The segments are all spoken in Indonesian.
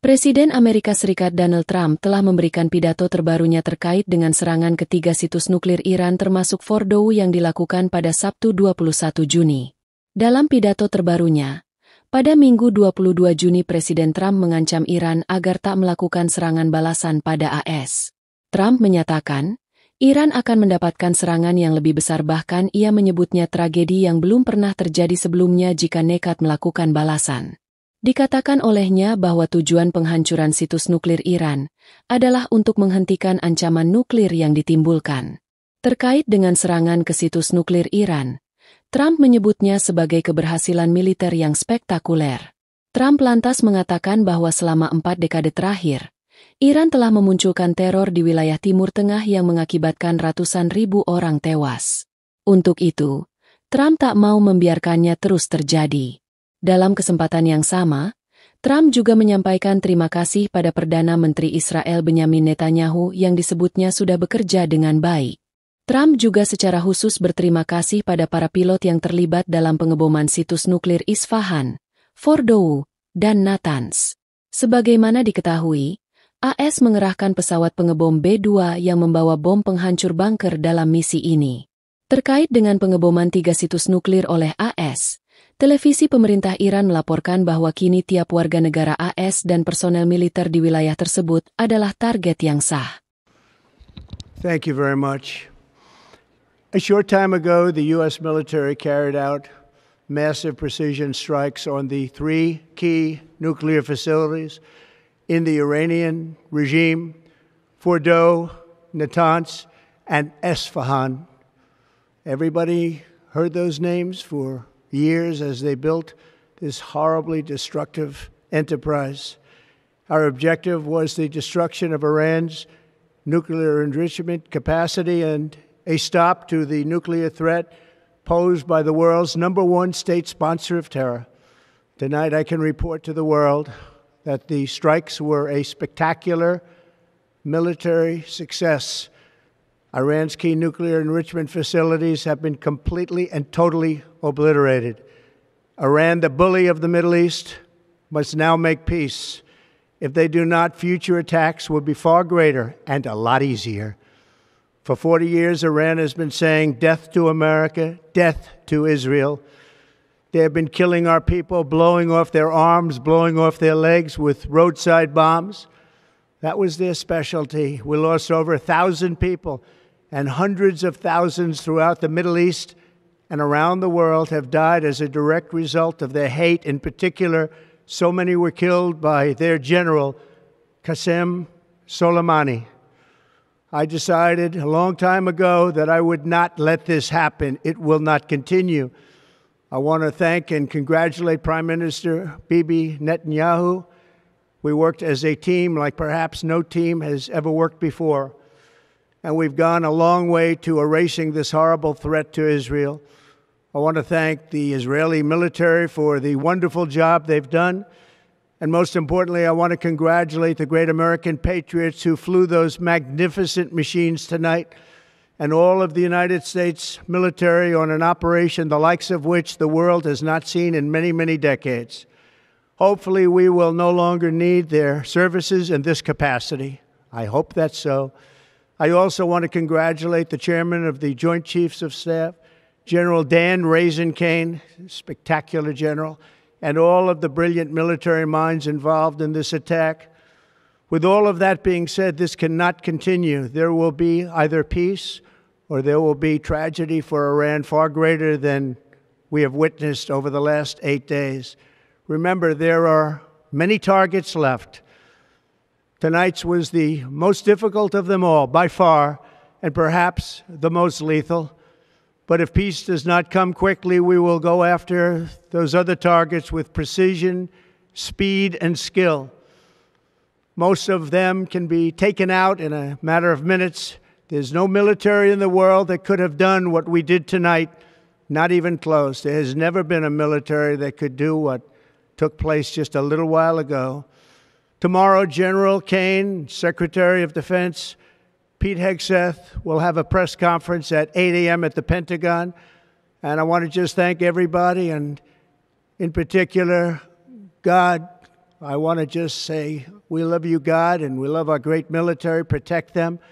Presiden Amerika Serikat Donald Trump telah memberikan pidato terbarunya terkait dengan serangan ketiga situs nuklir Iran termasuk Fordow yang dilakukan pada Sabtu 21 Juni. Dalam pidato terbarunya, pada Minggu 22 Juni Presiden Trump mengancam Iran agar tak melakukan serangan balasan pada AS. Trump menyatakan, Iran akan mendapatkan serangan yang lebih besar, bahkan ia menyebutnya tragedi yang belum pernah terjadi sebelumnya jika nekat melakukan balasan. Dikatakan olehnya bahwa tujuan penghancuran situs nuklir Iran adalah untuk menghentikan ancaman nuklir yang ditimbulkan. Terkait dengan serangan ke situs nuklir Iran, Trump menyebutnya sebagai keberhasilan militer yang spektakuler. Trump lantas mengatakan bahwa selama 4 dekade terakhir, Iran telah memunculkan teror di wilayah Timur Tengah yang mengakibatkan ratusan ribu orang tewas. Untuk itu, Trump tak mau membiarkannya terus terjadi. Dalam kesempatan yang sama, Trump juga menyampaikan terima kasih pada Perdana Menteri Israel Benyamin Netanyahu yang disebutnya sudah bekerja dengan baik. Trump juga secara khusus berterima kasih pada para pilot yang terlibat dalam pengeboman situs nuklir Isfahan, Fordow, dan Natanz. Sebagaimana diketahui, AS mengerahkan pesawat pengebom B-2 yang membawa bom penghancur bunker dalam misi ini. Terkait dengan pengeboman 3 situs nuklir oleh AS, televisi pemerintah Iran melaporkan bahwa kini tiap warga negara AS dan personel militer di wilayah tersebut adalah target yang sah. Thank you very much. A short time ago, the U.S. military carried out massive precision strikes on the 3 key nuclear facilities in the Iranian regime, Fordow, Natanz, and Esfahan. Everybody heard those names for years as they built this horribly destructive enterprise. Our objective was the destruction of Iran's nuclear enrichment capacity and a stop to the nuclear threat posed by the world's #1 state sponsor of terror. Tonight I can report to the world that the strikes were a spectacular military success. Iran's key nuclear enrichment facilities have been completely and totally obliterated. Iran, the bully of the Middle East, must now make peace. If they do not, future attacks will be far greater and a lot easier. For 40 years, Iran has been saying death to America, death to Israel. They have been killing our people, blowing off their arms, blowing off their legs with roadside bombs. That was their specialty. We lost over 1,000 people, and hundreds of thousands throughout the Middle East and around the world have died as a direct result of their hate. In particular, so many were killed by their general, Qasem Soleimani. I decided a long time ago that I would not let this happen. It will not continue. I want to thank and congratulate Prime Minister Bibi Netanyahu. We worked as a team like perhaps no team has ever worked before. And we've gone a long way to erasing this horrible threat to Israel. I want to thank the Israeli military for the wonderful job they've done. And most importantly, I want to congratulate the great American patriots who flew those magnificent machines tonight, and all of the United States military on an operation the likes of which the world has not seen in many, many decades. Hopefully, we will no longer need their services in this capacity. I hope that's so. I also want to congratulate the chairman of the Joint Chiefs of Staff, General Dan Raisin-Kane, spectacular general, and all of the brilliant military minds involved in this attack. With all of that being said, this cannot continue. There will be either peace or there will be tragedy for Iran far greater than we have witnessed over the last 8 days. Remember, there are many targets left. Tonight's was the most difficult of them all, by far, and perhaps the most lethal. But if peace does not come quickly, we will go after those other targets with precision, speed, and skill. Most of them can be taken out in a matter of minutes. There's no military in the world that could have done what we did tonight, not even close. There has never been a military that could do what took place just a little while ago. Tomorrow, General Kane, Secretary of Defense, Pete Hegseth will have a press conference at 8 a.m. at the Pentagon. And I want to just thank everybody, and in particular, God. I want to just say we love you, God, and we love our great military. Protect them.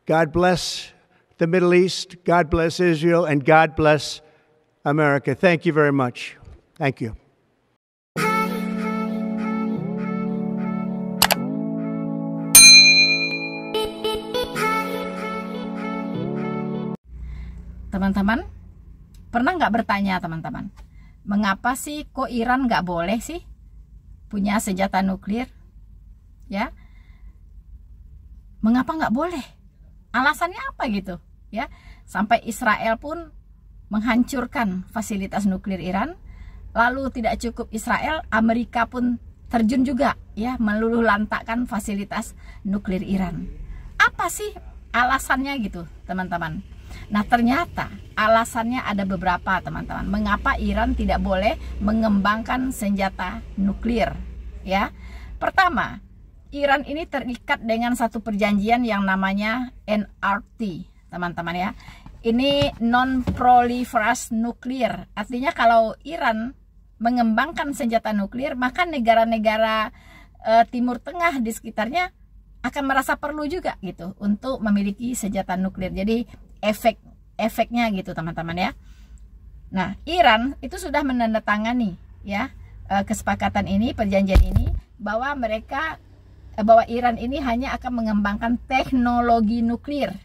God bless the Middle East. God bless Israel. And God bless America. Thank you very much. Thank you. Teman-teman, pernah nggak bertanya teman-teman, mengapa sih kok Iran nggak boleh sih punya senjata nuklir? Ya, mengapa nggak boleh? Alasannya apa gitu? Ya, sampai Israel pun menghancurkan fasilitas nuklir Iran. Lalu tidak cukup Israel, Amerika pun terjun juga, ya, meluluhlantakkan fasilitas nuklir Iran. Apa sih alasannya gitu, teman-teman? Nah, ternyata alasannya ada beberapa, teman-teman. Mengapa Iran tidak boleh mengembangkan senjata nuklir? Ya, pertama, Iran ini terikat dengan satu perjanjian yang namanya NRT, teman-teman ya. Ini non-proliferation nuklir. Artinya kalau Iran mengembangkan senjata nuklir, maka negara-negara Timur Tengah di sekitarnya akan merasa perlu juga gitu untuk memiliki senjata nuklir. Jadi efeknya gitu, teman-teman ya. Nah, Iran itu sudah menandatangani ya kesepakatan ini, perjanjian ini, bahwa Iran ini hanya akan mengembangkan teknologi nuklir,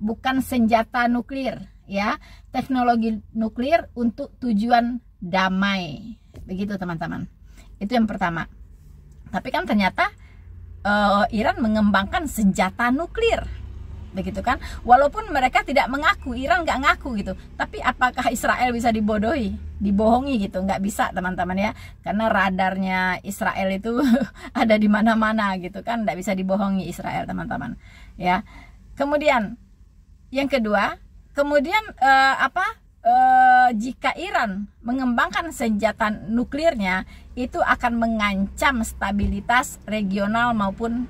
bukan senjata nuklir ya. Teknologi nuklir untuk tujuan damai. Begitu, teman-teman. Itu yang pertama. Tapi kan ternyata Iran mengembangkan senjata nuklir, begitu kan? Walaupun mereka tidak mengaku, Iran nggak ngaku gitu. Tapi apakah Israel bisa dibohongi gitu? Nggak bisa, teman-teman ya. Karena radarnya Israel itu ada di mana-mana gitu kan, nggak bisa dibohongi Israel, teman-teman. Ya. Kemudian yang kedua, jika Iran mengembangkan senjata nuklirnya, itu akan mengancam stabilitas regional maupun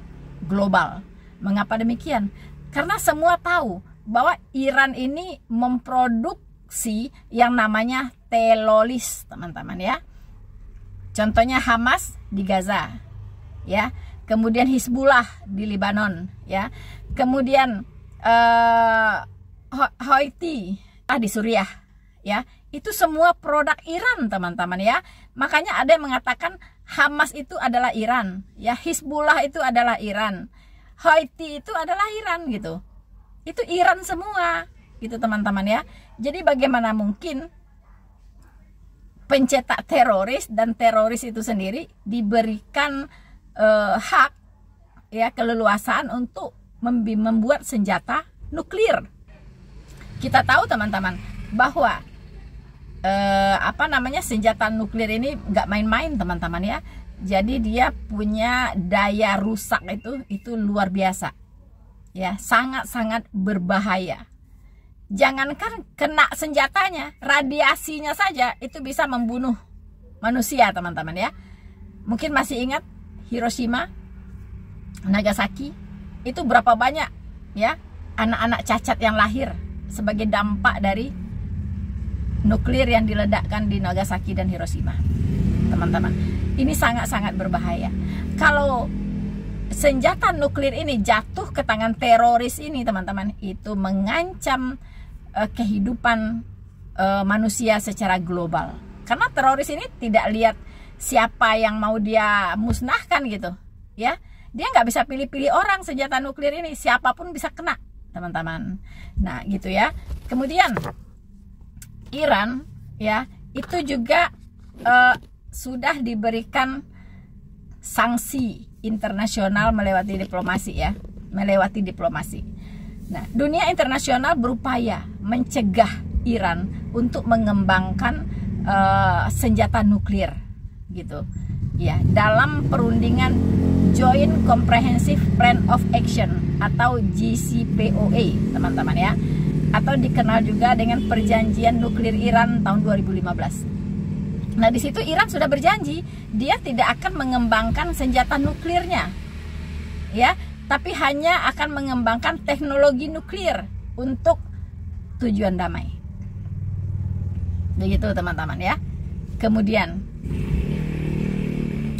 global. Mengapa demikian? Karena semua tahu bahwa Iran ini memproduksi yang namanya teroris, teman-teman ya. Contohnya Hamas di Gaza, ya. Kemudian Hizbullah di Lebanon, ya. Kemudian Houthi di Suriah, ya. Itu semua produk Iran, teman-teman ya. Makanya ada yang mengatakan Hamas itu adalah Iran, ya. Hizbullah itu adalah Iran, Houthi itu adalah Iran gitu. Itu Iran semua gitu, teman-teman ya. Jadi bagaimana mungkin pencetak teroris dan teroris itu sendiri diberikan hak ya, keleluasaan untuk membuat senjata nuklir? Kita tahu, teman-teman, bahwa senjata nuklir ini nggak main-main, teman-teman ya. Jadi dia punya daya rusak itu luar biasa ya, sangat-sangat berbahaya. Jangankan kena senjatanya, radiasinya saja itu bisa membunuh manusia, teman-teman ya. Mungkin masih ingat Hiroshima, Nagasaki, itu berapa banyak ya anak-anak cacat yang lahir sebagai dampak dari nuklir yang diledakkan di Nagasaki dan Hiroshima, teman-teman. Ini sangat-sangat berbahaya. Kalau senjata nuklir ini jatuh ke tangan teroris ini, teman-teman, itu mengancam kehidupan manusia secara global. Karena teroris ini tidak lihat siapa yang mau dia musnahkan gitu, ya. Dia nggak bisa pilih-pilih orang. Senjata nuklir ini siapapun bisa kena, teman-teman. Nah, gitu ya. Kemudian Iran ya, itu juga sudah diberikan sanksi internasional melewati diplomasi ya, melewati diplomasi. Nah, dunia internasional berupaya mencegah Iran untuk mengembangkan senjata nuklir gitu ya, dalam perundingan Joint Comprehensive Plan of Action atau JCPOA teman-teman ya, atau dikenal juga dengan Perjanjian Nuklir Iran tahun 2015. Nah, di situ Iran sudah berjanji dia tidak akan mengembangkan senjata nuklirnya ya, tapi hanya akan mengembangkan teknologi nuklir untuk tujuan damai. Begitu teman-teman ya. Kemudian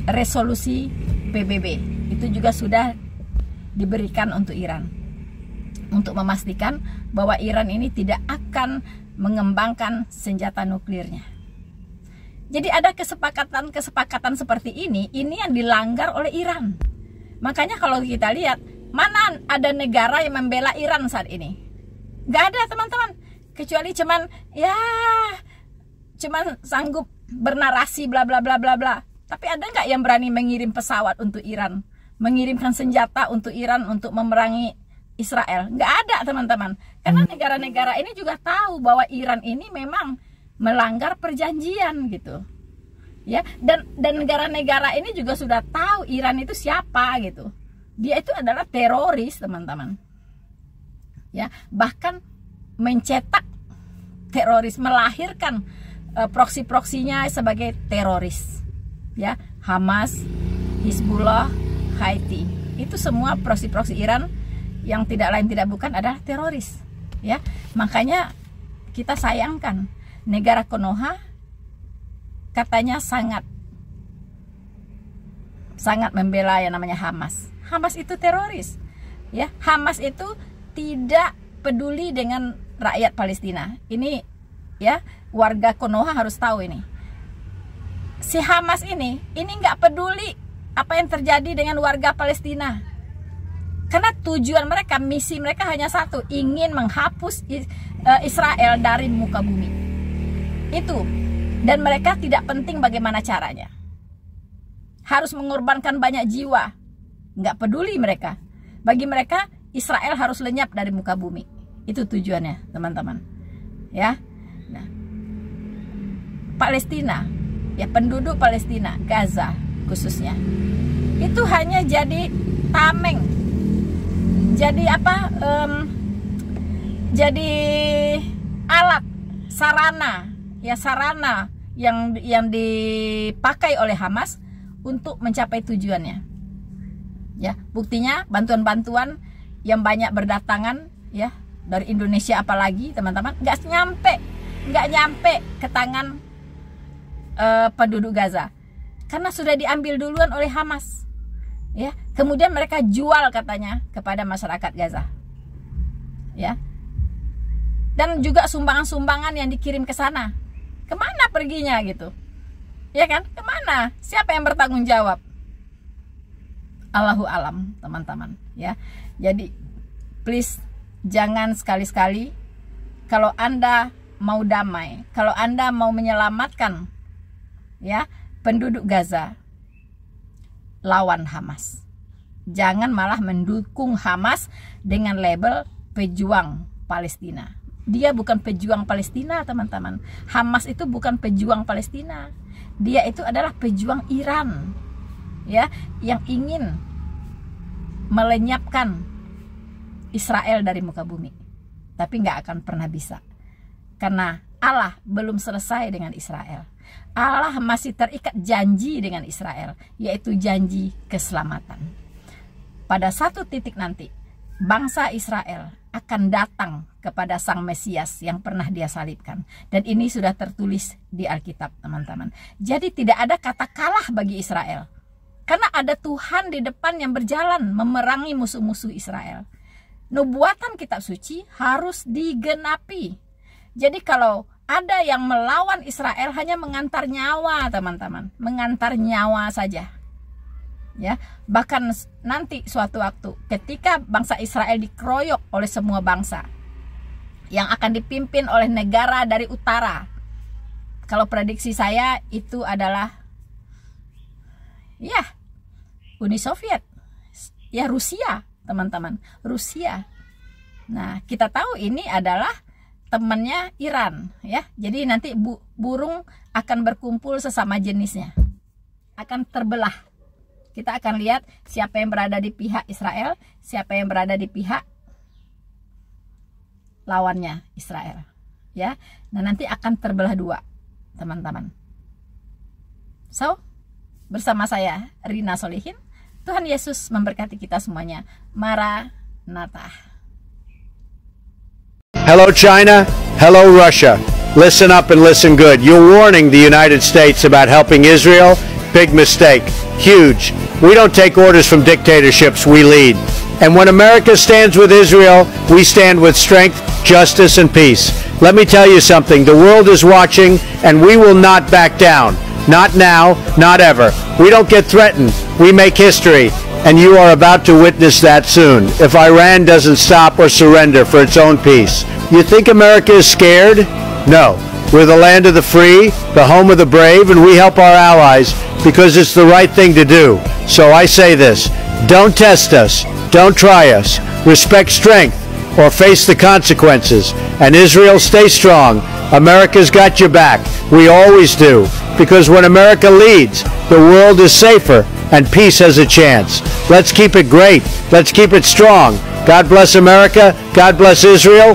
resolusi PBB itu juga sudah diberikan untuk Iran untuk memastikan bahwa Iran ini tidak akan mengembangkan senjata nuklirnya. Jadi ada kesepakatan seperti ini yang dilanggar oleh Iran. Makanya kalau kita lihat, mana ada negara yang membela Iran saat ini? Gak ada teman-teman, kecuali cuman sanggup bernarasi bla bla bla bla bla. Tapi ada nggak yang berani mengirim pesawat untuk Iran, mengirimkan senjata untuk Iran untuk memerangi Israel? Nggak ada teman-teman, karena negara-negara ini juga tahu bahwa Iran ini memang melanggar perjanjian gitu ya, dan negara-negara ini juga sudah tahu Iran itu siapa gitu. Dia itu adalah teroris teman-teman ya, bahkan mencetak teroris, melahirkan proksi-proksinya sebagai teroris ya. Hamas, Hizbullah, Houthi, itu semua proksi-proksi Iran yang tidak lain tidak bukan adalah teroris ya. Makanya kita sayangkan negara Konoha katanya sangat membela yang namanya Hamas. Hamas itu teroris ya. Hamas itu tidak peduli dengan rakyat Palestina. Ini ya, warga Konoha harus tahu ini. Si Hamas ini nggak peduli apa yang terjadi dengan warga Palestina. Karena tujuan mereka, misi mereka hanya satu, ingin menghapus Israel dari muka bumi. Itu. Dan mereka tidak penting bagaimana caranya. Harus mengorbankan banyak jiwa. Nggak peduli mereka. Bagi mereka, Israel harus lenyap dari muka bumi. Itu tujuannya, teman-teman. Ya. Nah, Palestina, ya penduduk Palestina, Gaza khususnya, itu hanya jadi tameng. Jadi apa? Jadi alat, sarana yang dipakai oleh Hamas untuk mencapai tujuannya. Ya, buktinya bantuan-bantuan yang banyak berdatangan ya dari Indonesia, apalagi teman-teman, nggak nyampe ke tangan penduduk Gaza karena sudah diambil duluan oleh Hamas ya. Kemudian mereka jual katanya kepada masyarakat Gaza ya. Dan juga sumbangan-sumbangan yang dikirim ke sana, kemana perginya gitu ya kan? Kemana? Siapa yang bertanggung jawab? Allahu alam teman-teman ya. Jadi please, jangan sekali-sekali kalau Anda mau damai, kalau Anda mau menyelamatkan ya penduduk Gaza, lawan Hamas. Jangan malah mendukung Hamas dengan label pejuang Palestina. Dia bukan pejuang Palestina teman-teman. Hamas itu bukan pejuang Palestina. Dia itu adalah pejuang Iran ya, yang ingin melenyapkan Israel dari muka bumi. Tapi nggak akan pernah bisa, karena Allah belum selesai dengan Israel. Allah masih terikat janji dengan Israel, yaitu janji keselamatan. Pada satu titik nanti, bangsa Israel akan datang kepada Sang Mesias yang pernah dia salibkan. Dan ini sudah tertulis di Alkitab teman-teman. Jadi tidak ada kata kalah bagi Israel, karena ada Tuhan di depan yang berjalan memerangi musuh-musuh Israel. Nubuatan kitab suci harus digenapi. Jadi kalau ada yang melawan Israel, hanya mengantar nyawa teman-teman, mengantar nyawa saja ya. Bahkan nanti suatu waktu ketika bangsa Israel dikeroyok oleh semua bangsa yang akan dipimpin oleh negara dari utara, kalau prediksi saya itu adalah ya Uni Soviet ya, Rusia teman-teman, Rusia. Nah, kita tahu ini adalah temannya Iran, ya. Jadi nanti burung akan berkumpul sesama jenisnya, akan terbelah. Kita akan lihat siapa yang berada di pihak Israel, siapa yang berada di pihak lawannya Israel, ya. Nah, nanti akan terbelah dua, teman-teman. So, bersama saya Rina Solihin, Tuhan Yesus memberkati kita semuanya. Maranatha. Hello, China. Hello, Russia. Listen up and listen good. You're warning the United States about helping Israel. Big mistake. Huge. We don't take orders from dictatorships. We lead. And when America stands with Israel, we stand with strength, justice, and peace. Let me tell you something. The world is watching, and we will not back down. Not now, not ever. We don't get threatened. We make history. And you are about to witness that soon, if Iran doesn't stop or surrender for its own peace. You think America is scared? No. We're the land of the free, the home of the brave, and we help our allies because it's the right thing to do. So I say this, don't test us, don't try us, respect strength, or face the consequences. And Israel, stay strong. America's got your back. We always do. Because when America leads, the world is safer and peace has a chance. Let's keep it great. Let's keep it strong. God bless America. God bless Israel.